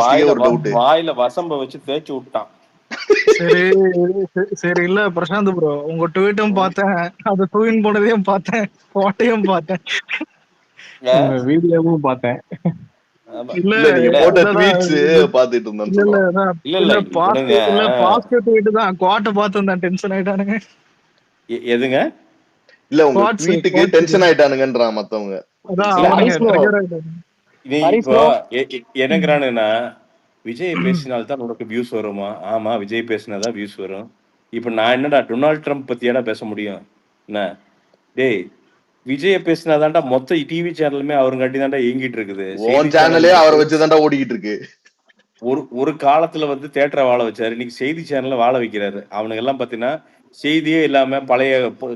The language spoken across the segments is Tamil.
வாயில ஒரு டவுட். வாயில வசம்ப வச்சு தேய்ச்சி விட்டான். சரி சரி இல்ல பிரசாந்த் ப்ரோ, உங்க ட்வீட்டும் பார்த்தேன், அது தூயின் போனதையும் பார்த்தேன், போட்டையும் பார்த்தேன், உங்க வீடியோவும் பார்த்தேன். ஆமா. இல்ல இல்ல நீங்க இல்ல போட்ட இல்லடா, ட்வீட்ஸ் இது பாத்துட்டு இருந்தேன்னு இல்ல இல்ல சொல்லுவான். அதான், இல்ல இல்ல இவனுங்க பாசிட்டிவ் ட்வீட் தான், குவாட்டை பார்த்து டென்ஷன் ஆயிட்டானுங்க. எதுங்க இல்ல உங்க குவாட்ஸ் ட்வீட்டுக்கு குவாட்ஸ் டென்ஷன் ஆயிட்டானுங்கன்றான் மத்தவங்க. அதான் இல்ல அவனுங்க ஹரிஸ் ப்ரோ, ட்ரிகர் ஆயிட்டாங்க. நீ ஹரிஸ் இப்போ ப்ரோ, என்னங்கிறானுன்னா விஜய் பேசினால்தான் உனக்கு வியூஸ் வருமா? ஆமா, விஜய் பேசினாதான் வியூஸ் வரும். இப்ப நான் என்னடா டொனால்ட் ட்ரம்ப் பத்தியாடா பேச முடியும்? என்ன டேய், விஜய பேசினாதான்டா மொத்த டிவி சேனலுமே அவருங்காட்டி தான்டா இயங்கிட்டு இருக்குது. ஓன் சேனலே அவரை வச்சுதான்டா ஓடிக்கிட்டு இருக்கு. ஒரு காலத்துல வந்து தேட்டரை வாழ வச்சாரு, இன்னைக்கு செய்தி சேனல்ல வாழ வைக்கிறாரு. அவனுங்க எல்லாம் பாத்தீங்கன்னா செய்தியே இல்லாம பழைய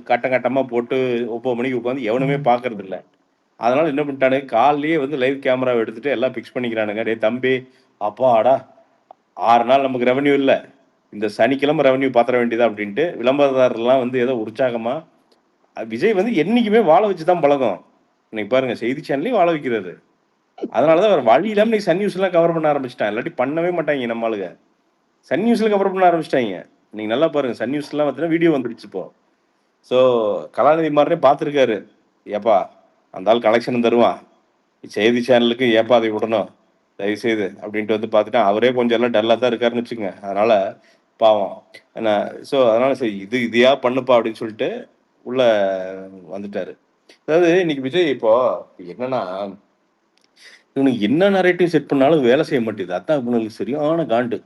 கட்டம் கட்டமா போட்டு 9 மணிக்கு உட்காந்து எவனுமே பாக்குறது இல்ல. அதனால என்ன பண்ணிட்டானுங்க, காலையிலேயே வந்து லைவ் கேமராவை எடுத்துட்டு எல்லாம் பிக்ஸ் பண்ணிக்கிறானுங்க. டே தம்பி, அப்பாடா 6 நாள் நமக்கு ரெவன்யூ இல்ல, இந்த சனிக்கிழமை ரெவன்யூ பாத்திர வேண்டியதா அப்படின்ட்டு விளம்பரதாரர்லாம் வந்து ஏதோ உற்சாகமா விஜய் வந்து என்னைக்குமே வாழ வச்சுதான் பழகம். இன்னைக்கு பாருங்க செய்தி சேனல்லையும் வாழ வைக்கிறது. அதனாலதான் வேற வழி இல்லாம நீ சன் நியூஸ் எல்லாம் கவர் பண்ண ஆரம்பிச்சிட்டான். இல்லாட்டி பண்ணவே மாட்டாங்க நம்ம ஆளுங்க. சன் நியூஸ்ல கவர் பண்ண ஆரம்பிச்சிட்டாங்க. நீங்க நல்லா பாருங்க, சன் நியூஸ் எல்லாம் பார்த்தீங்கன்னா வீடியோ வந்துடுச்சு இப்போ. ஸோ கலாநிதி மாறனே பார்த்துருக்காரு, ஏப்பா அந்த ஆள் கலெக்ஷன் தருவான், செய்தி சேனலுக்கு ஏப்பா அதை விடணும் தயவுசெய்து அப்படின்ட்டு வந்து பார்த்துட்டா அவரே கொஞ்சம் எல்லாம் டல்லாக தான் இருக்காருன்னு வச்சுங்க. அதனால பாவம் என்ன. ஸோ அதனால சரி இதையா பண்ணுப்பா அப்படின்னு சொல்லிட்டு உள்ள வந்துட்டாரு. அதாவது இன்னைக்கு விஜய் இப்போ என்னன்னா, இவனுக்கு என்ன நரேட்டிவ் செட் பண்ணாலும் வேலை செய்ய மாட்டேது. அதான் இவனுக்கு சரியான காண்டு.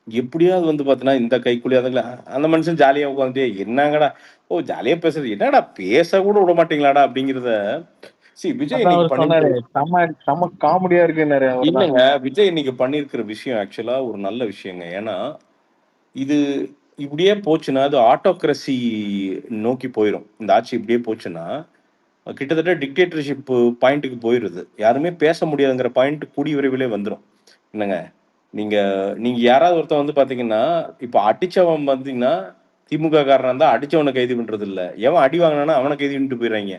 எப்படியாவது வந்து பார்த்தீங்கன்னா இந்த கைக்குள்ளே அதுங்களா அந்த மனுஷன் ஜாலியாக உட்காந்துட்டு என்னங்கடா, ஓ ஜாலியாக பேசுறது, என்னடா பேச கூட விட மாட்டீங்களாடா அப்படிங்கிறத விஜய் அதான் இன்னைக்கு அவர் சொன்னாரு, பண்ணிருக்கிற செம காமெடியா இருக்குன்னாரு. அவர் தான் இல்லைங்க, விஜய் இன்னைக்கு பண்ணியிருக்கிற விஷயம் ஆக்சுவலா ஒரு நல்ல விஷயங்க. ஏன்னா இது இப்படியே போச்சுன்னா அது ஆட்டோக்ரஸி நோக்கி போயிடும். இந்த ஆட்சி இப்படியே போச்சுன்னா கிட்டத்தட்ட டிக்டேட்டர்ஷிப் பாயிண்ட்டுக்கு போயிடுது. யாருமே பேச முடியாதுங்கிற பாயிண்ட் கூடிய விரைவிலே வந்துடும். என்னங்க, நீங்க நீங்க யாராவது ஒருத்தன் வந்து பாத்தீங்கன்னா இப்ப அடிச்சவன் பார்த்தீங்கன்னா திமுக காரனா இருந்தா அடிச்சவனை கைது பண்றது இல்ல, எவன் அடி வாங்கினானா அவனை கைது பண்ணிட்டு போயிடுறாங்க.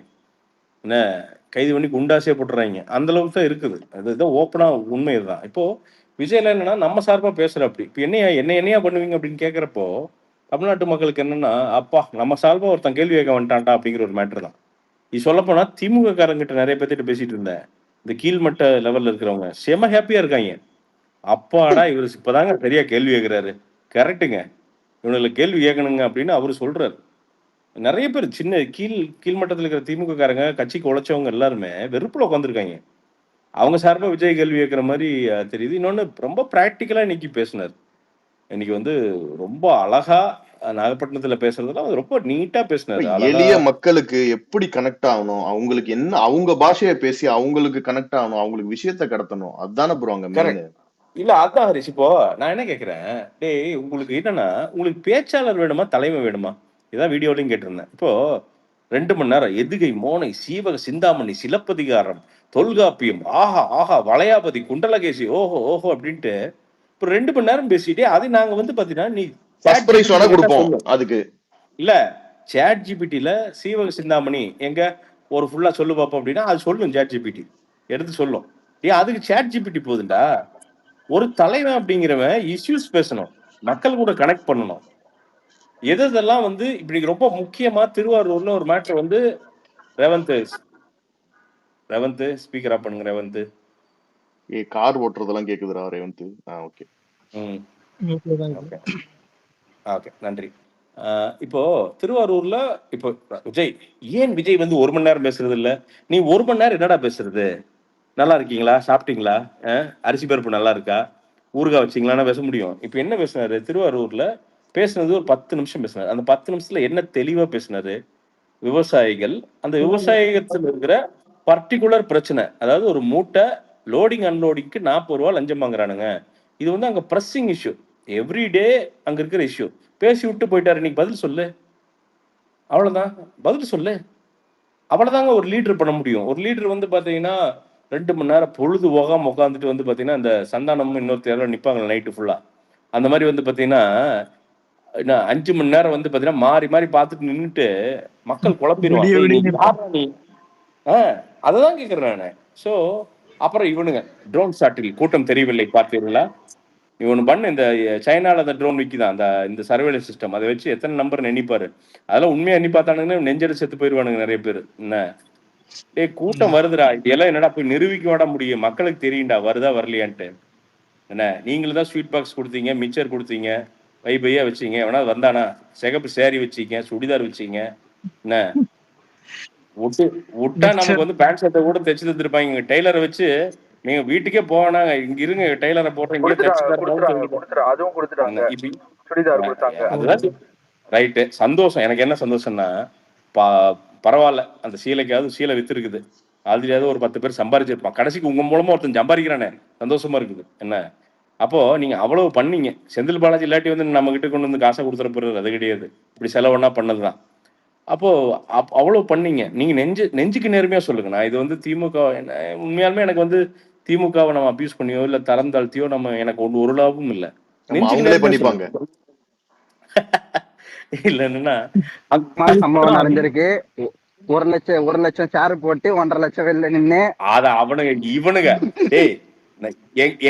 என்ன, கைது பண்ணி குண்டாசே போட்டுறாங்க. அந்த அளவுக்கு தான் இருக்குது. அதுதான் ஓப்பனா உண்மை. இதுதான். இப்போ விஜய்ல என்னன்னா நம்ம சார்பா பேசுற அப்படி இப்போ என்னையா பண்ணுவீங்க அப்படின்னு கேட்கறப்போ தமிழ்நாட்டு மக்களுக்கு என்னன்னா, அப்பா நம்ம சார்பா ஒருத்தன் கேள்வி கேட்க வந்துட்டான்டா அப்படிங்கிற ஒரு மேட்டர் தான். இது சொல்லப்போனா திமுக காரங்கிட்ட நிறைய பேர்த்திட்ட பேசிட்டு இருந்தேன். இந்த கீழ்மட்ட லெவல்ல இருக்கிறவங்க செம ஹாப்பியா இருக்காங்க. அப்பாடா இவர் இப்பதாங்க சரியா கேள்வி கேட்கிறாரு, கரெக்டுங்க, இவனுக்கு கேள்வி கேட்கணுங்க அப்படின்னு அவரு சொல்றாரு. நிறைய பேர் சின்ன கீழ்மட்டத்தில் இருக்கிற திமுக காரங்க கட்சிக்கு உழைச்சவங்க எல்லாருமே வெறுப்புல உட்காந்துருக்காங்க. அவங்க சார்பா விஜய் கேள்வி கேட்கிற மாதிரி தெரியுது. இன்னொன்னு ரொம்ப பிராக்டிக்கலா இன்னைக்கு பேசினார். இன்னைக்கு வந்து ரொம்ப அழகா நாகப்பட்டினத்துல பேசுறதுலாம் ரொம்ப நீட்டா பேசினாரு. அழகா எளிய மக்களுக்கு எப்படி கனெக்ட் ஆகணும், அவங்களுக்கு என்ன அவங்க பாஷையை பேசி அவங்களுக்கு கனெக்ட் ஆகணும், அவங்களுக்கு விஷயத்த கடத்தணும், அதுதானே ப்ரோ அங்க மெயின். இல்ல அதான் ஹரிஷ், இப்போ நான் என்ன கேட்கிறேன், டேய் உங்களுக்கு என்னன்னா உங்களுக்கு பேச்சாளர் வேணுமா தலைமை வேணுமா? இதான் வீடியோலையும் கேட்டிருந்தேன். இப்போ 2 மணி நேரம் எதுகை மோனை சீவக சிந்தாமணி சிலப்பதிகாரம் தொல்காப்பியம் ஆஹா ஆஹா வளையாபதி குண்டலகேசி ஓஹோ ஓஹோ அப்படின்ட்டு இப்போ 2 மணி நேரம் பேசிட்டே அதை நாங்க வந்து பாத்தீங்கன்னா நீ சர்ப்ரைஸ் வேணா கொடுப்போம் அதுக்கு. இல்ல சாட் ஜிபிடில சீவக சிந்தாமணி எங்க ஒரு ஃபுல்லா சொல்லு பார்ப்போம் அப்படின்னா அது சொல்லும், சாட் ஜிபிடி எடுத்து சொல்லும். அதுக்கு சாட் ஜிபிடி போகுதுண்டா. ஒரு தலைவன் அப்படிங்கிறவன் இஷ்யூஸ் பேசணும், மக்கள் கூட கனெக்ட் பண்ணணும். எதெல்லாம் வந்து இப்படி ரொம்ப முக்கியமா திருவாரூர்ல ஒரு மேட்டர் வந்து ரேவந்த் ஸ்பீக்கர் ஆஃப் பண்ணுங்க. ரேவந்த் கார் ஓட்டுறதெல்லாம் கேக்குதுடா ரேவந்த். ஓகே ஓகே நன்றி. இப்போ திருவாரூர்ல இப்போ விஜய் வந்து 1 மணி நேரம் பேசுறது இல்ல, நீ 1 மணி நேரம் என்னடா பேசுறது? நல்லா இருக்கீங்களா, சாப்பிட்டீங்களா, அரிசி பருப்பு நல்லா இருக்கா, ஊறுகாய் வச்சிங்களான்னு பேச முடியும். இப்போ என்ன பேசினாரு திருவாரூர்ல? பேசுனது ஒரு 10 நிமிஷம் பேசினாரு. அந்த 10 நிமிஷத்துல என்ன தெளிவா பேசினாரு? விவசாயிகள், அந்த விவசாயத்துல இருக்கிற பர்டிகுலர் பிரச்சனை, அதாவது ஒரு மூட்டை லோடிங் அன்லோடிங்க்கு 40 ரூபா லஞ்சம் வாங்குறானுங்க. இது வந்து அங்க பிரஸிங் இஷ்யூ, எவ்ரிடே அங்க இருக்கிற இஷ்யூ. பேசி விட்டு போயிட்டாரு. இன்னைக்கு பதில் சொல்லு, அவ்வளவுதான். பதில் சொல்லு, அவ்வளவுதாங்க ஒரு லீடர் பண்ண முடியும். ஒரு லீடர் வந்து பாத்தீங்கன்னா 2 மணி நேரம் பொழுது போகாம உட்காந்துட்டு வந்து பாத்தீங்கன்னா இந்த சந்தானமும் இன்னொருத்தர் நிப்பாங்க நைட்டு ஃபுல்லா, அந்த மாதிரி வந்து பாத்தீங்கன்னா 5 மணி நேரம் வந்து பாத்தீங்கன்னா மாறி மாறி பார்த்துட்டு நின்றுட்டு மக்கள் குழப்பிடுவாங்க. அததான் கேக்குறேன் நானு. ஸோ அப்புறம் இவனுங்க ட்ரோன் ஷாட்டில் கூட்டம் தெரியவில்லை பார்த்தீர்களா? இவனு பண்ண இந்த சைனால அந்த ட்ரோன் விக்குதான் அந்த இந்த சர்வேலன்ஸ் சிஸ்டம் அதை வச்சு எத்தனை நம்பர் எண்ணிப்பாரு. அதெல்லாம் உண்மையா எண்ணி பார்த்தானுங்கன்னா நெஞ்செடு செத்து போயிருவானுங்க நிறைய பேர். என்ன டேய் கூட்டம் வருதுடா, இதெல்லாம் என்னடா போய் நிரூபிக்க விட முடியும், மக்களுக்கு தெரியும்டா வருதா வரலையான்ட்டு. என்ன நீங்களும் தான் ஸ்வீட் பாக்ஸ் கொடுத்தீங்க, மிச்சர் கொடுத்தீங்க, பையா வச்சீங்க, எவனா வந்தானா சிகப்பு சேரி வச்சீங்க, சுடிதார் வச்சீங்க. என்ன விட்டு விட்டா நமக்கு வந்து பேண்ட் ஷர்ட்டை கூட தைச்சு தந்துருப்பாங்க. டெய்லரை வச்சு நீங்க வீட்டுக்கே போனா இங்க இருங்க டெய்லரை போடுறேன் இங்கே தைச்சு அதுவும் கொடுத்துட்டாங்க. இப்படி சுடிதார் கொடுத்தாங்க. அதுதான் ரைட்டு. சந்தோஷம். எனக்கு என்ன சந்தோஷம்னா பரவாயில்ல, அந்த சீலைக்காவது சீலை வித்துருக்குது, ஆல்ரெடியாவது ஒரு 10 பேர் சம்பாரிச்சிருப்பான், கடைசிக்கு உங்க மூலமா ஒருத்தன் சம்பாதிக்கிறானே, சந்தோஷமா இருக்குது. என்ன அப்போ நீங்க அவ்வளவு பண்ணீங்க. செந்தில் பாலாஜி இல்லாட்டி வந்து நம்ம கிட்ட கொண்டு வந்து காசை கொடுத்துற போறது அது கிடையாது, இப்படி செலவுன்னா பண்ணதுதான். அப்போ அவ்வளவு பண்ணீங்க. நீங்க நெஞ்சுக்கு நேர்மையா சொல்லுங்க. நான் இது வந்து திமுக உண்மையாலுமே எனக்கு வந்து திமுகவை நம்ம அபியூஸ் பண்ணியோ இல்ல தரம் தாழ்த்தியோ நம்ம எனக்கு ஒரு லாபமும் இல்லை. அவங்களே பண்ணிப்பாங்க. இல்ல என்னன்னா சம்பவம் நடந்திருக்கு. 1 லட்சம் சேர் போட்டு 1.5 லட்சம் வெளில நின்னு அத அவனுங்க இவனுங்க டேய்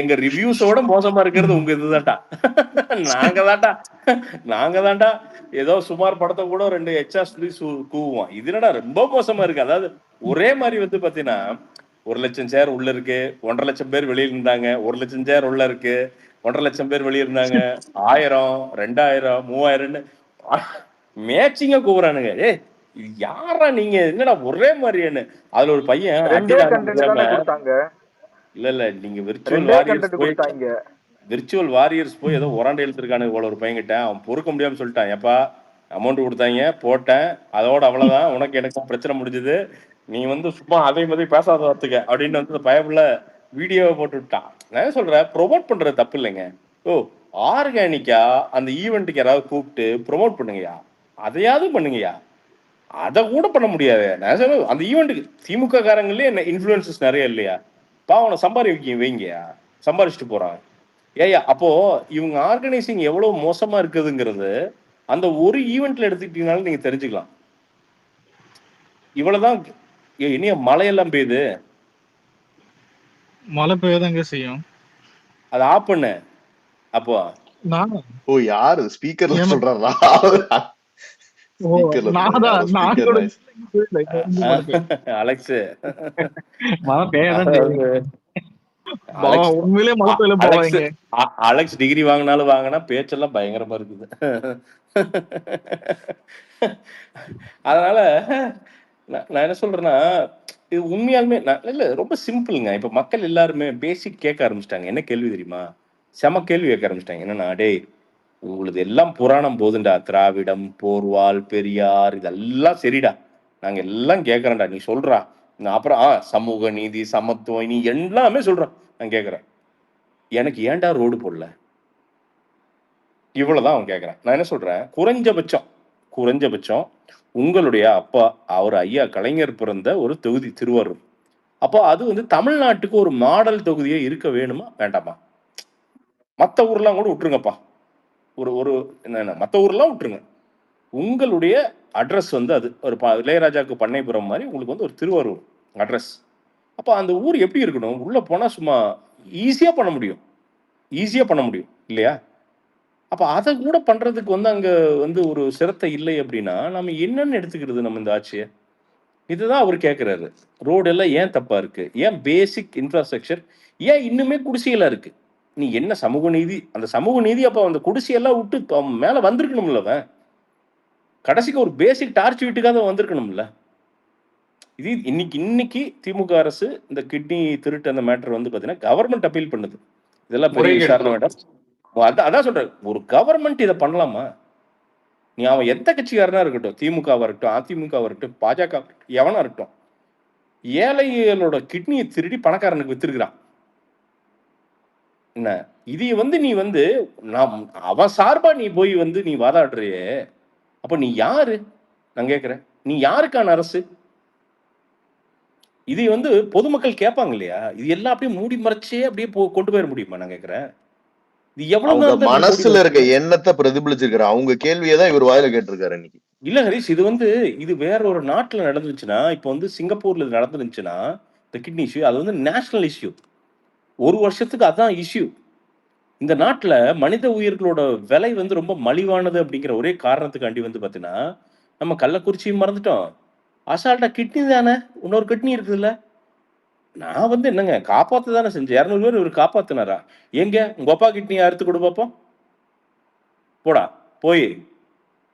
எங்க ரிவ்யூஸோட மோசமா இருக்கிறது உங்க இதுதான்டா. நாங்க தான்டா ஏதோ சுமார் படத்தை கூட 2 எச்சா சொல்லி கூவுவோம். இது என்னடா ரொம்ப மோசமா இருக்கு. அதாவது ஒரே மாதிரி வந்து பாத்தீங்கன்னா 1 லட்சம் சேர் உள்ள இருக்கு, 1.5 லட்சம் பேர் வெளியில இருந்தாங்க, 1 லட்சம் சேர் உள்ள இருக்கு, 1.5 லட்சம் பேர் வெளியே இருந்தாங்க, 1000 2000 3000 மேட்சிங்கா கூவுறானுங்க. யாரா நீங்க என்னடா ஒரே மாதிரியானு. அதுல ஒரு பையன் இல்ல நீங்க விர்ச்சுவல் வாரியர்ஸ் போய் ஏதோ உராண்டு எழுத்துருக்கானு போல ஒரு பையன்கிட்ட. அவன் பொறுக்க முடியாம சொல்லிட்டான், எப்பா அமௌண்ட் கொடுத்தாங்க போட்டேன், அதோட அவ்வளவுதான், உனக்கு எனக்கும் பிரச்சனை முடிஞ்சது, நீ வந்து சும்மா அதே மாதிரி பேசாத வார்த்துக்க அப்படின்னு வந்து பயப்புல வீடியோவை போட்டு விட்டான். நான் சொல்றேன் ப்ரொமோட் பண்றது தப்பு இல்லைங்க. ஆர்கானிக்கா அந்த ஈவெண்ட்டுக்கு யாராவது கூப்பிட்டு ப்ரொமோட் பண்ணுங்கய்யா, அதையாவது பண்ணுங்கய்யா. அதை கூட பண்ண முடியாது. நான் சொல்ல அந்த ஈவெண்ட்டுக்கு திமுக காரங்களே என்ன இன்ஃப்ளூயன்சஸ் நிறைய இல்லையா, பாவனை வைங்கய்யா, சம்பாரிச்சுட்டு போறாங்க. ஏயா அப்போ இவங்க ஆர்கனைசிங் எவ்வளவு மோசமா இருக்குதுங்கிறது அந்த ஒரு ஈவெண்ட்ல எடுத்துக்கிட்டீங்கனாலும் நீங்க தெரிஞ்சுக்கலாம். இவ்வளவுதான். இனிய மழையெல்லாம் பெய்யுது, மழை பெய்யதாங்க செய்யும். அதை ஆஃப் பண்ணு. அப்போ யாரு ஸ்பீக்கர்ல சொல்றாரா? அலெக்ஸ் உண்மையிலே மழை பெய்யல போவாங்க. அலெக்ஸ் டிகிரி வாங்கினாலும் வாங்கினா பேச்செல்லாம் பயங்கரமா இருக்குது. அதனால நான் என்ன சொல்றேன்னா இது உண்மையாலுமே இல்ல ரொம்ப சிம்பிளுங்க. இப்ப மக்கள் எல்லாருமே பேசிக் கேட்க ஆரம்பிச்சிட்டாங்க. என்ன கேள்வி தெரியுமா? செம கேள்வி கேட்க ஆரம்பிச்சிட்டாங்க. என்னன்னா டேய் உங்களுக்கு எல்லாம் புராணம் போதுண்டா, திராவிடம், போர்வால், பெரியார் இதெல்லாம் சரிடா, நாங்க எல்லாம் கேட்கறேன்டா, நீ சொல்றா. அப்புறம் சமூக நீதி, சமத்துவம், நீ எல்லாமே சொல்றான், நான் கேட்கறேன். எனக்கு ஏன்டா ரோடு போடல? இவ்வளவுதான் அவன் கேட்கறான். நான் என்ன சொல்றேன், குறைஞ்சபட்சம் உங்களுடைய அப்பா அவர் ஐயா கலைஞர் பிறந்த ஒரு தொகுதி திருவாரூர். அப்போ அது வந்து தமிழ்நாட்டுக்கு ஒரு மாடல் தொகுதியே இருக்க வேணுமா வேண்டாமா? மற்ற ஊர்லாம் கூட விட்டுருங்கப்பா, ஒரு என்ன மற்ற ஊர்லாம் விட்டுருங்க, உங்களுடைய அட்ரஸ் வந்து அது ஒரு இளையராஜாவுக்கு பண்ணைப்புறம் மாதிரி உங்களுக்கு வந்து ஒரு திருவாரூர் அட்ரஸ். அப்போ அந்த ஊர் எப்படி இருக்கணும்? உள்ள போனா சும்மா ஈஸியா பண்ண முடியும் இல்லையா? அப்ப அதை கூட பண்றதுக்கு வந்து அங்க வந்து ஒரு சிரத்தை இல்லை அப்படின்னா நம்ம என்னன்னு எடுத்துக்கிறது நம்ம இந்த ஆட்சியை? இதுதான் அவர் கேட்கிறாரு. ரோடு எல்லாம் ஏன் தப்பா இருக்கு? ஏன் பேசிக் இன்ஃப்ராஸ்ட்ரக்சர் ஏன் இன்னுமே குடிசைகளா இருக்கு? நீ என்ன சமூக நீதி, அந்த சமூக நீதி அப்ப அந்த குடிசையெல்லாம் விட்டு மேல வந்திருக்கணும்ல, அவன் கடைசிக்கு ஒரு பேசிக் டார்ச் வீட்டுக்காக வந்திருக்கணும்ல. இது இன்னைக்கு திமுக அரசு இந்த கிட்னி திருட்டு அந்த மேட்டர் வந்து பாத்தீங்கன்னா கவர்மெண்ட் அப்பீல் பண்ணுது. இதெல்லாம் பெரிய விசாரணை வேண்டாம். அதான் சொல்றேன், ஒரு கவர்மெண்ட் இதை பண்ணலாமா? நீ அவன் எந்த கட்சிக்காரனா இருக்கட்டும், திமுகவா இருக்கட்டும், அதிமுகவா இருக்கட்டும், பாஜக எவனா இருக்கட்டும், ஏழைகளோட கிட்னியை திருடி பணக்காரனுக்கு வித்திருக்கிறான். என்ன இதை வந்து நீ வந்து அவன் சார்பா நீ போய் வந்து நீ வாதாடுறியே, அப்ப நீ யாரு? நான் கேட்கிறேன், நீ யாருக்கான அரசு? இதை வந்து பொதுமக்கள் கேட்பாங்க இல்லையா? இது எல்லாம் அப்படியே மூடி மறைச்சே அப்படியே கொண்டு போயிட முடியுமா? நான் கேட்கிறேன். இது எவ்வளவு மனசுல இருக்க எண்ணத்தை பிரதிபலிச்சிருக்காரு. அவங்க கேள்வியதான் இவர் வாயில கேட்டிருக்காரு இன்னைக்கு. இல்ல ஹரிஷ், இது வேற ஒரு நாட்டுல நடந்துச்சுன்னா, இப்ப வந்து சிங்கப்பூர்ல நடந்துருந்துச்சுன்னா இந்த கிட்னி இஷ்யூ அது வந்து நேஷனல் இஷ்யூ. ஒரு வருஷத்துக்கு அதான் இஷ்யூ. இந்த நாட்டுல மனித உயிர்களோட விலை வந்து ரொம்ப மலிவானது அப்படிங்கிற ஒரே காரணத்துக்காண்டி வந்து பார்த்தீங்கன்னா, நம்ம கள்ளக்குறிச்சியும் மறந்துட்டோம். அசால்ட்டா கிட்னி தானே, இன்னொரு கிட்னி இருக்குதுல்ல. நான் வந்து என்னங்க காப்பாத்த தானே செஞ்சேன். 200 பேர் இவரு காப்பாத்துனாரா? எங்க உங்க அப்பா கிட்னிய அறுத்து குடு பாப்போம். போடா, போய்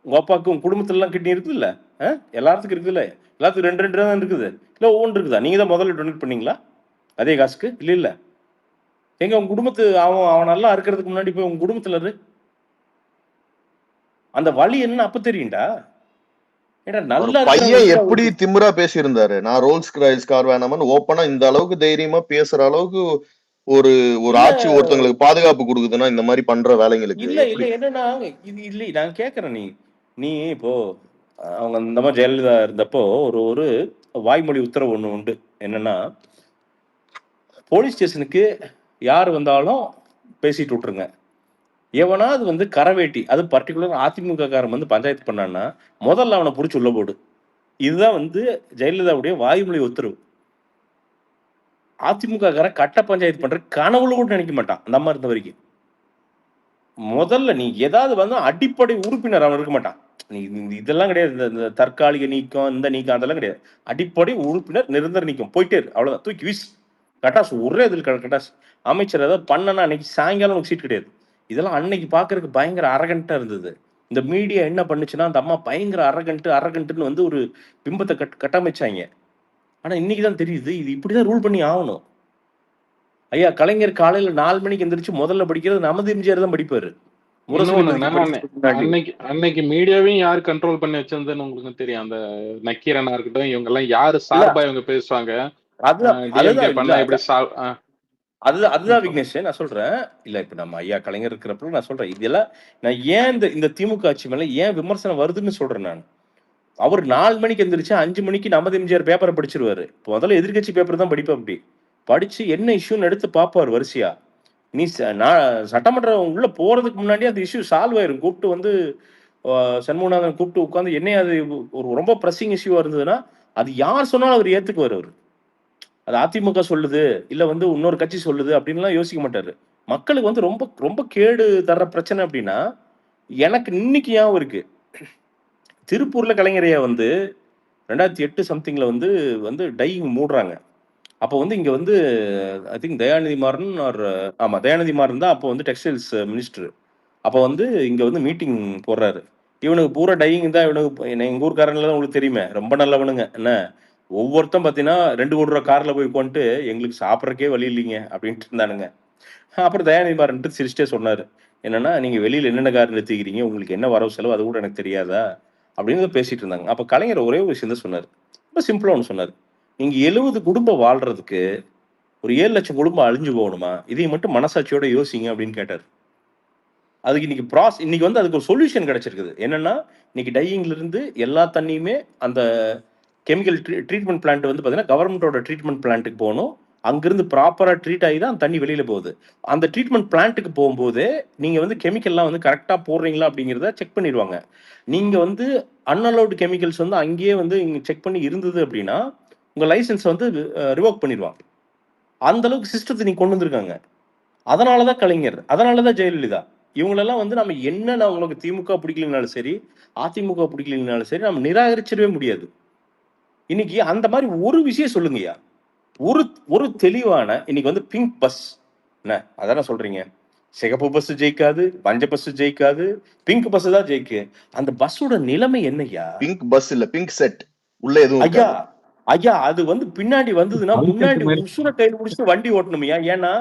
உங்க அப்பாவுக்கு உங்க குடும்பத்துலலாம் கிட்னி இருக்குதுல்ல? எல்லாத்துக்கும் இருக்குதுல்ல? எல்லாத்துக்கும் 2, 2 தான் இருக்குது. இல்ல ஒவ்வொன்று இருக்குதா? நீங்க தான் முதல்ல டொனேட் பண்ணீங்களா? அதே காசுக்கு? இல்ல. எங்க உங்க குடும்பத்து அவன் நல்லா இருக்கிறதுக்கு முன்னாடி போய் உங்க குடும்பத்துல இரு. அந்த வலி என்னன்னு அப்ப தெரியும்டா. ஏடா ஒரு நல்லா பையன் இருக்கிறவங்களுக்கு எப்படி திமிரா பேசியிருந்தாரு. நான் ரோல்ஸ் ராய்ஸ் கார் வேணாமன்னு ஓப்பனா இந்த அளவுக்கு தைரியமா பேசுற அளவுக்கு ஒரு ஒரு இல்ல ஆட்சி ஒருத்தங்களுக்கு பாதுகாப்பு கொடுக்குதுன்னா இந்த மாதிரி பண்ற வேலைங்களுக்கு இல்ல எப்படி? என்னன்னா இது இல்லை நான் கேட்கறேன் நீ இப்போ அவங்க இந்த மாதிரி ஜெயலலிதா இருந்தப்போ ஒரு ஒரு வாய்மொழி உத்தரவு ஒண்ணு உண்டு. என்னன்னா போலீஸ் ஸ்டேஷனுக்கு யார் வந்தாலும் பேசிட்டு விட்டுருங்க. எவனாவது வந்து கரவேட்டி அது பர்டிகுலர் அதிமுக காரன் வந்து பஞ்சாயத்து பண்ணான்னா முதல்ல அவனை பிடிச்சி உள்ள போடு. இதுதான் வந்து ஜெயலலிதாவுடைய வாய்மொழி உத்தரவு. அதிமுக காரன் கட்ட பஞ்சாயத்து பண்ற கனவுல கூட நினைக்க மாட்டான் நம்ம இருந்த வரைக்கும். முதல்ல நீ ஏதாவது வந்து அடிப்படை உறுப்பினர் அவன் இருக்க மாட்டான். நீ இதெல்லாம் கிடையாது. இந்த தற்காலிக நீக்கம் இந்த நீக்கம் அதெல்லாம் கிடையாது. அடிப்படை உறுப்பினர் நிரந்தர நீக்கம் போயிட்டே இருக்கு. அவ்வளவுதான். தூக்கி வீஸ் கட்டாஸ் ஒரே இதில் கட்டாஸ். அமைச்சர் ஏதாவது பண்ணனா அன்னைக்கு சாயங்காலம் உனக்கு சீட் கிடையாது. இதெல்லாம் அன்னைக்கு பாக்குறதுக்கு பயங்கர அரகண்டா இருந்தது. இந்த மீடியா என்ன பண்ணுச்சுன்னா அந்த அம்மா பயங்கர அரகண்ட்டுன்னு வந்து ஒரு பிம்பத்தை கட்டமைச்சாங்க. ஆனா இன்னைக்குதான் தெரியுது இது இப்படிதான் ரூல் பண்ணி ஆகணும். ஐயா கலைஞர் காலையில 4 மணிக்கு எந்திரிச்சு முதல்ல படிக்கிறது நமது எம்ஜிஆர் தான் படிப்பாரு. அன்னைக்கு மீடியாவையும் யாரு கண்ட்ரோல் பண்ணி வச்சிருந்ததுன்னு உங்களுக்கு தெரியும். அந்த நக்கீரனா இருக்கட்டும் இவங்க எல்லாம் யாரு சார்பா இவங்க பேசுவாங்க. அதுதான் விக்னேஷ் நான் சொல்றேன். இல்ல இப்ப நம்ம ஐயா கலைஞர் இருக்கிறப்ப நான் சொல்றேன் இதெல்லாம் நான் ஏன் இந்த திமுக ஆட்சி மேல ஏன் விமர்சனம் வருதுன்னு சொல்றேன். நான் அவர் 4 மணிக்கு எந்திரிச்சு 5 மணிக்கு நமது எம்ஜிஆர் பேப்பரை படிச்சிருவாரு. முதல்ல எதிர்கட்சி பேப்பர் தான் படிப்பேன். அப்படி படிச்சு என்ன இஷ்யூன்னு எடுத்து பார்ப்பார் வரிசையா. நீ சட்டமன்றம் உள்ள போறதுக்கு முன்னாடி அந்த இஷ்யூ சால்வ் ஆயிரும். கூப்பிட்டு வந்து சண்முகநாதன் கூப்பிட்டு உட்காந்து என்ன அது ஒரு ரொம்ப பிரஸிங் இஷ்யூவா இருந்ததுன்னா அது யார் சொன்னாலும் அவர் ஏத்துக்குவார். அவர் அது அதிமுக சொல்லுது இல்ல வந்து இன்னொரு கட்சி சொல்லுது அப்படின்லாம் யோசிக்க மாட்டாரு. மக்களுக்கு வந்து ரொம்ப ரொம்ப கேடு தர்ற பிரச்சனை அப்படின்னா எனக்கு இன்னைக்கு ஞாபகம் இருக்கு. திருப்பூர்ல கலைஞரையா வந்து 2008 சம்திங்ல வந்து வந்து டையிங் மூடுறாங்க. அப்போ வந்து இங்க வந்து ஐ திங்க் தயாநிதி மாறன் தயாநிதி மாறன் தான் அப்போ வந்து டெக்ஸ்டைல்ஸ் மினிஸ்டர். அப்போ வந்து இங்க வந்து மீட்டிங் போடுறாரு. இவனுக்கு பூரா டையிங் தான். இவனுக்கு எங்க ஊர்காரங்கள தான் உங்களுக்கு தெரியுமே ரொம்ப நல்லவனுங்க. என்ன ஒவ்வொருத்தரும் பார்த்தீங்கன்னா 2 கோடி ரூபா கார்ல போய் உட்காந்துட்டு எங்களுக்கு சாப்பிட்றக்கே வழி இல்லைங்க அப்படின்ட்டு இருந்தானுங்க. அப்புறம் தயாநிதி மாறன் சிரிச்சிட்டே சொன்னாரு என்னன்னா நீங்க வெளியில என்னென்ன கார் நிறுத்திக்கிறீங்க உங்களுக்கு என்ன வரவு செலவு அது கூட எனக்கு தெரியாதா அப்படின்னு பேசிட்டு இருந்தாங்க. அப்ப கலைஞர் ஒரே ஒரு விஷயம் தான் சொன்னார். ரொம்ப சிம்பிளா ஒன்று சொன்னார். நீங்க 70 குடும்பம் வாழ்றதுக்கு ஒரு 7 லட்சம் குடும்பம் அழிஞ்சு போகணுமா? இதை மட்டும் மனசாட்சியோட யோசிங்க அப்படின்னு கேட்டார். அதுக்கு இன்னைக்கு வந்து அதுக்கு ஒரு சொல்யூஷன் கிடைச்சிருக்குது. என்னன்னா இன்னைக்கு டையிங்ல இருந்து எல்லா தண்ணியுமே அந்த கெமிக்கல் ட்ரீட்மெண்ட் பிளான்ட் வந்து பார்த்தீங்கன்னா கவர்மெண்டோட ட்ரீட்மெண்ட் பிளான்ட்டுக்கு போகணும். அங்கிருந்து ப்ராப்பரா ட்ரீட் ஆகி தான் தண்ணி வெளியில போகுது. அந்த ட்ரீட்மெண்ட் பிளான்ட்டுக்கு போகும்போது நீங்க வந்து கெமிக்கல்லாம் வந்து கரெக்டா போடுறீங்களா அப்படிங்கிறத செக் பண்ணிடுவாங்க. நீங்க வந்து அன்அலவுட் கெமிக்கல்ஸ் வந்து அங்கேயே வந்து செக் பண்ணி இருந்தது அப்படின்னா உங்க லைசன்ஸ் வந்து ரிவோக் பண்ணிடுவாங்க. அந்த அளவுக்கு சிஸ்டத்தை நீங்க கொண்டு வந்திருக்காங்க. அதனாலதான் கலைஞர், அதனாலதான் ஜெயலலிதா இவங்களெல்லாம் வந்து நம்ம என்ன உங்களுக்கு திமுக பிடிக்கலனாலும் சரி அதிமுக பிடிக்கலனாலும் சரி நம்ம நிராகரிச்சிடவே முடியாது. இன்னைக்கு அந்த மாதிரி ஒரு விஷயம் சொல்லுங்கய்யா. ஒரு தெளிவான இன்னைக்கு வந்து பிங்க் பஸ் என்ன அதான சொல்றீங்க. சிகப்பு பஸ் ஜெயிக்காது, பஞ்ச பஸ் ஜெயிக்காது, பிங்க் பஸ் தான் ஜெயிக்கு. அந்த பஸ்ஸோட நிலைமை என்னையா? பிங்க் பஸ் இல்ல பிங்க் செட் உள்ள எதுவும் ஐயா அது வந்து பின்னாடி வந்ததுன்னா முன்னாடி உசுர கையில் பிடிச்சிட்டு வண்டி ஓட்டணுமையா. ஏன்னா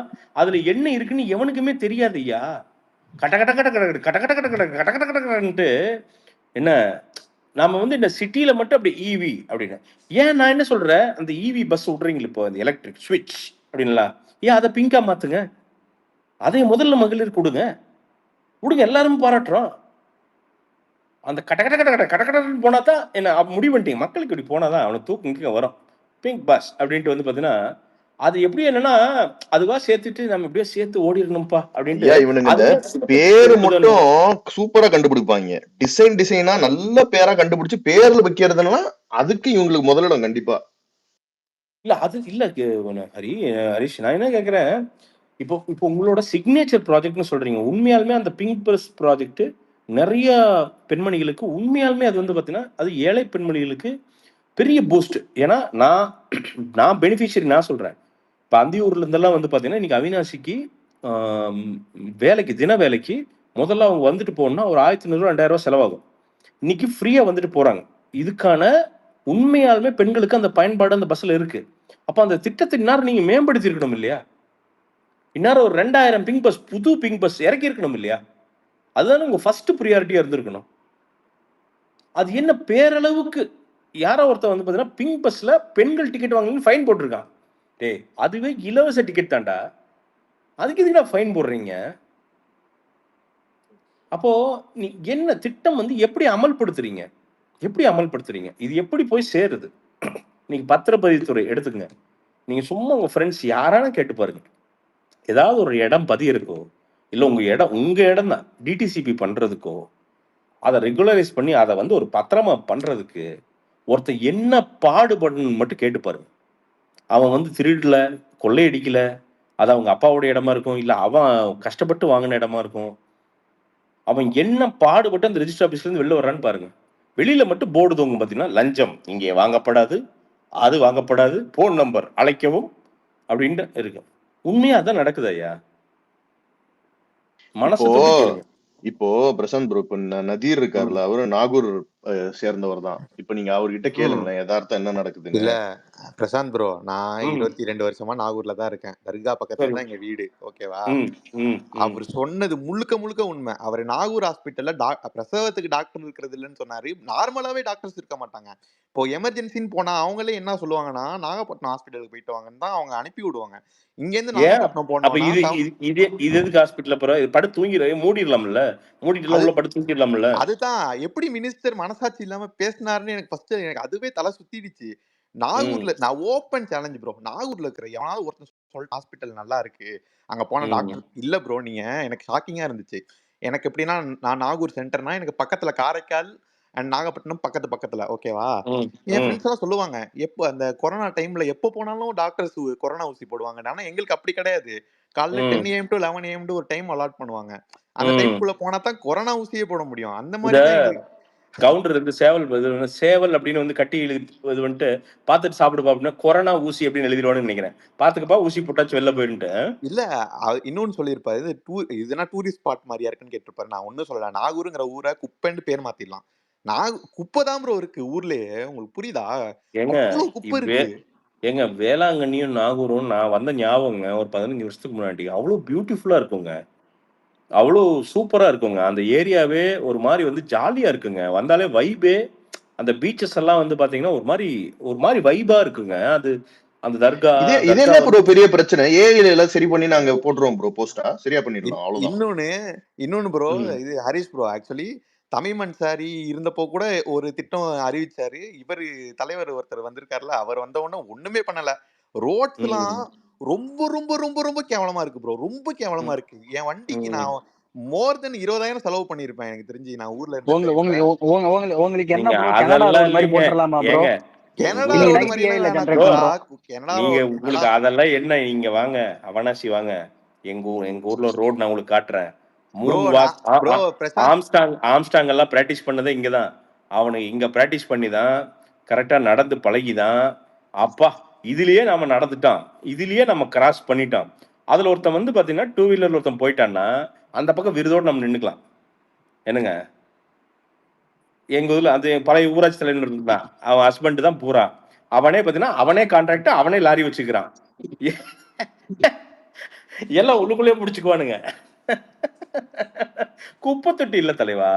அதுல என்ன இருக்குன்னு எவனுக்குமே தெரியாது ஐயா. கட்ட கட்ட கட்ட கட்ட கட்ட கட்ட கட்ட கட்ட கட்ட கட்ட கட்ட கட்டன்ட்டு என்ன நாம வந்து இந்த சிட்டியில மட்டும் அப்படி ஈவி அப்படின்னு ஏன் நான் என்ன சொல்றேன். அந்த ஈவி பஸ் விட்றீங்களா இப்போ இந்த எலக்ட்ரிக் ஸ்விட்ச் அப்படின்ல ஏன் அதை பிங்கா மாத்துங்க. அதை முதல்ல மகளிர் கொடுங்க எல்லாரும் பாராட்டுறோம். அந்த கட்ட கட்ட கட்ட கட்ட கட்ட கட்டன்னு போனா தான் என்ன முடிவு பண்ணிட்டீங்க. மக்களுக்கு இப்படி போனாதான் அவனுக்கு தூக்கம் இங்கே வரும். பிங்க் பஸ் அப்படின்ட்டு வந்து பாத்தீங்கன்னா அது எப்படி என்னன்னா அதுவா சேர்த்துட்டு நம்ம எப்படியோ சேர்த்து ஓடிடணும்பா அப்படின்ட்டு இவனுங்க பேரு மட்டும் சூப்பரா கண்டுபிடிப்பாங்க. டிசைனா நல்ல பேரா கண்டுபிடிச்சு பேர்ல வைக்கிறதுனா அதுக்கு இவங்களுக்கு முதலிடம் கண்டிப்பா. இல்ல அது இல்ல ஹரிஷ், நான் என்ன கேட்கிறேன், இப்போ இப்போ உங்களோட சிக்னேச்சர் ப்ராஜெக்ட்னு சொல்றீங்க. உண்மையாலுமே அந்த பிங்க் பஸ் ப்ராஜெக்ட் நெறைய பெண்மணிகளுக்கு உண்மையாலுமே அது வந்து பார்த்தீங்கன்னா, அது ஏழை பெண்மணிகளுக்கு பெரிய பூஸ்ட். ஏன்னா நான் நான் பெனிஃபிஷியரி நான் சொல்றேன். இப்ப அந்தியூர்ல இருந்தெல்லாம் வந்து பார்த்தீங்கன்னா, இன்னைக்கு அவினாசிக்கு ஆம், வேலைக்கு தின வேலைக்கு முதல்ல அவங்க வந்துட்டு போகணும்னா ஒரு ரூ. 1500 ரூ. 2000 செலவாகும். இன்னைக்கு ஃப்ரீயா வந்துட்டு போறாங்க. இதுக்கான உண்மையாலுமே பெண்களுக்கு அந்த பயன்பாடு அந்த பஸ்ல இருக்கு. அப்ப அந்த திட்டத்தை இந்நேரம் நீங்க மேம்படுத்தி இருக்கணும் இல்லையா? இந்நேரம் ஒரு 2000 பிங்க் பஸ், புது பிங்க் பஸ் இறக்கி இருக்கணும் இல்லையா? அதுதானே உங்க ஃபர்ஸ்ட் பிரியாரிட்டியா இருந்திருக்கணும். அது என்ன பேரளவுக்கு யாரோ ஒருத்தன் வந்து பார்த்தீங்கன்னா, பிங்க் பஸ்ல பெண்கள் டிக்கெட் வாங்கலன்னு ஃபைன் போட்டிருக்கான். டேய், அதுவே இலவச டிக்கெட் தான்டா. அதுக்கு எதுக்குடா ஃபைன் போடுறீங்க? அப்போ நீ என்ன திட்டம் வந்து எப்படி அமல்படுத்துறீங்க? எப்படி அமல்படுத்துறீங்க? இது எப்படி போய் சேருது? நீங்க பத்திரப்பதிவுத்துறை எடுத்துக்கங்க. நீங்க சும்மா உங்க ஃப்ரெண்ட்ஸ் யாரான கேட்டு பாருங்க. ஏதாவது ஒரு இடம் பதிய இருக்கோ, இல்ல உங்க இடம் தான் டிடிசிபி பண்றதுக்கோ, அத ரெகுலரைஸ் பண்ணி அத வந்து ஒரு பத்திரமா பண்றதுக்கு ஒருத்தன் என்ன பாடுபடணும்னு மட்டும் கேட்டு பாருங்க. அவன் வந்து திருடல, கொள்ளையடிக்கல. அது அவங்க அப்பாவோட இடமா இருக்கும். இல்ல அவன் கஷ்டப்பட்டு வாங்குன இடமா இருக்கும். அவன் என்ன பாடுபட்டு அந்த ரெஜிஸ்டர் ஆபீஸ்ல இருந்து வெளில வர்றான்னு பாருங்க. வெளியில மட்டும் போர்டு தொங்கும் பார்த்தீங்கன்னா, லஞ்சம் இங்கே வாங்கப்படாது, அது வாங்கப்படாது, ஃபோன் நம்பர் அழைக்கவும் அப்படின்னு இருக்கு. உண்மையா அதான் நடக்குது ஐயா. மனசு இப்போ தொட்டு கேளுங்க. இப்போ பிரசாந்த் ப்ரோ, இப்ப நதீர் ம். இருக்காருல்ல, அவரு நாகூர் சேர்ந்தவர் தான். இப்ப நீங்க அவர்கிட்ட ம். கேளுங்களேன் யதார்த்தம் என்ன நடக்குதுன்னு. இல்ல பிரசாந்த் ப்ரோ, நான் ம். 22 வருஷமா நாகூர்ல தான் இருக்கேன். தர்கா பக்கத்துல சரி. தான் எங்க வீடு. ஓகேவா? ம். ம். ம். அவர் சொன்னது முழுக்க முழுக்க உண்மை. அவர் நாகூர் ஹாஸ்பிட்டல்ல பிரசவத்துக்கு டாக்டர் இருக்கிறது இல்லைன்னு சொன்னாரு. நார்மலாவே டாக்டர்ஸ் இருக்க மாட்டாங்க. இப்போ எமர்ஜென்சின்னு போனா அவங்களே என்ன சொல்லுவாங்கன்னா, நாகப்பட்டினம் ஹாஸ்பிட்டலுக்கு போயிட்டு வாங்கன்னு தான் அவங்க அனுப்பி விடுவாங்க. இங்க இருந்து ஏன் நாகப்பட்டினம் அப்ப போனோம்னா இது எதுக்கு ஹாஸ்பிட்டல்ல போற? படுத்து மூடிடலாம்ல. மூடிட்டுலாம் அது உள்ள படுத்து தூங்கிடலாம்ல. அதுதான் எப்படி மினிஸ்டர் மனசாட்சி இல்லாம பேசினாருன்னு எனக்கு அதுவே தலை சுத்திடுச்சு. ம். நாகூர்ல நான் ஓப்பன் சேலஞ்ச் ப்ரோ. நாகூர்ல இருக்கிற எவனாவது ஒருத்தன் ஹாஸ்பிட்டல் நல்லா இருக்கு. அங்க போன ம். டாக்டர் இல்ல ப்ரோ. எனக்கு ஷாக்கிங்கா இருந்துச்சு. எனக்கு எப்படின்னா, நான் நாகூர் சென்டர்னா எனக்கு பக்கத்துல காரைக்கால் அண்ட் நாகப்பட்டினம் பக்கத்துல. ஓகேவா? ம். என் ம். ஃப்ரெண்ட்ஸ் எல்லாம் சொல்லுவாங்க. எப்போ அந்த கொரோனா டைம்ல எப்போ போனாலும் டாக்டர்ஸ் கொரோனா ஊசி போடுவாங்க. ஆனா எங்களுக்கு அப்படி கிடையாது. காலைல ம். 10 AM to 11 AM ஒரு டைம் அலாட் பண்ணுவாங்க. அந்த ம். டைம்க்குள்ள போனா தான் கொரோனா ஊசியே போட முடியும். அந்த இந்த மாதிரி தான் எங்களுக்கு கவுண்டர் இருக்கு சேவல் அப்படின்னு வந்து கட்டி இது வந்துட்டு பார்த்துட்டு சாப்பிடுப்பா அப்படின்னா கொரோனா ஊசி அப்படின்னு எழுதிடுவான்னு நினைக்கிறேன். பார்த்துக்கப்பா ஊசி போட்டாச்சு வெளில போயிட்டு. இல்ல இன்னொன்னு சொல்லியிருப்பாரு. இதுனா டூரிஸ்ட் ஸ்பாட் மாரியா இருக்குன்னு கேட்டிருப்பாரு. நான் ஒண்ணும் சொல்லல. நாகூர்ங்கிற ஊரை குப்பைன்னு பேர் மாத்திடலாம். குப்பை தான் ப்ரோ இருக்கு ஊர்லயே. உங்களுக்கு புரியுதா? ஏங்க அவ்வளவு குப்பை இருக்கு. ஏங்க வேளாங்கண்ணியும் நாகூரும் நான் வந்த ஞாபகங்க ஒரு 15 வருஷத்துக்கு முன்னாடி அவ்வளோ பியூட்டிஃபுல்லா இருக்குங்க. அவ்வளோ சூப்பரா இருக்குங்க. அந்த ஏரியாவே ஒரு மாரி வந்து ஜாலியா இருக்குங்க. வந்தாலே வைபே அந்த பீச்சஸ் எல்லாம் வந்து பார்த்தீங்கன்னா, ஒரு மாரி வைபா இருக்குங்க. அது அந்த இது தர்கா என்ன ப்ரோ வந்து பெரிய பிரச்சனை? ஏஐல எல்லாம் சரி பண்ணி நாங்க போட்டுருவோம் ப்ரோ போஸ்டா. சரியா பண்ணிடலாம் அவ்வளவுதான். இன்னொன்னு ப்ரோ, ம். இது ஹரிஷ் ப்ரோ ஆக்சுவலி தமிழ் அன்சாரி இருந்தப்போ கூட ஒரு திட்டம் அறிவிச்சாரு. தலைவர் ஒருத்தர் வந்திருக்காருல்ல, அவர் வந்த உடனே ஒண்ணுமே பண்ணல. ரோட்ஸ்லாம் ம். ரொம்ப ரொம்ப ரொம்ப ரொம்ப கேவலமா இருக்கு ப்ரோ. ரொம்ப கேவலமா ம். இருக்கு. என் வண்டிக்கு ம். நான் மோர் தென் 20,000 செலவு பண்ணியிருப்பேன் எனக்கு தெரிஞ்சு நான் ஊர்ல இருந்த உங்க டைம்ல. உங்களுக்கு என்ன நீங்க ப்ரோ, கனடா அதெல்லாம் ரோடு மாதிரி இல்லைங்க. போட்டுடலாமா ப்ரோ? ஏங்க கனடா ஊர்ல நீங்க ரோடு உள்ள 90 மாதிரிலாம் ஏல இல்ல நான் ப்ரோ கன்ஸ்ட்ரக்ஷன் ப்ரோ. கனடா நீங்க ரோடு உங்களுக்கு அதெல்லாம் என்ன இங்க வாங்க. அவனாசி வாங்க. எங்க ஊர்ல ரோட் நான் உங்களுக்கு காட்டுறேன். Bro moon walk bro Prashanth Armstrong எல்லாம் பிராக்டிஸ் பண்ணதே இங்க தான். அவனுக்கு இங்க பிராக்டிஸ் பண்ணி தான் கரெக்டா நடந்து பழகி தான் அப்பா இதுலயே நாம நடந்துட்டான். இதுலயே நம்ம கிராஸ் பண்ணிட்டோம். அதுல ஒருத்தன் வந்து பாத்தீங்கன்னா 2 வீலர்ல ஒருத்தன் போயிட்டான்னா அந்த பக்கம் விருதோட நம்ம நின்னுக்கலாம். என்னங்க? எங்க ஊர்ல அது பழைய ஊராட்சி தலைவர் இருந்தான். அவன் ஹஸ்பண்ட் தான் பூரா. அவனே கான்ட்ராக்ட் அவனே லாரி வச்சுக்கிறான். எல்லாம் உள்ளுக்குள்ளேயே புடிச்சுக்குவானுங்க. குப்பை தொட்டி இல்ல தலைவா.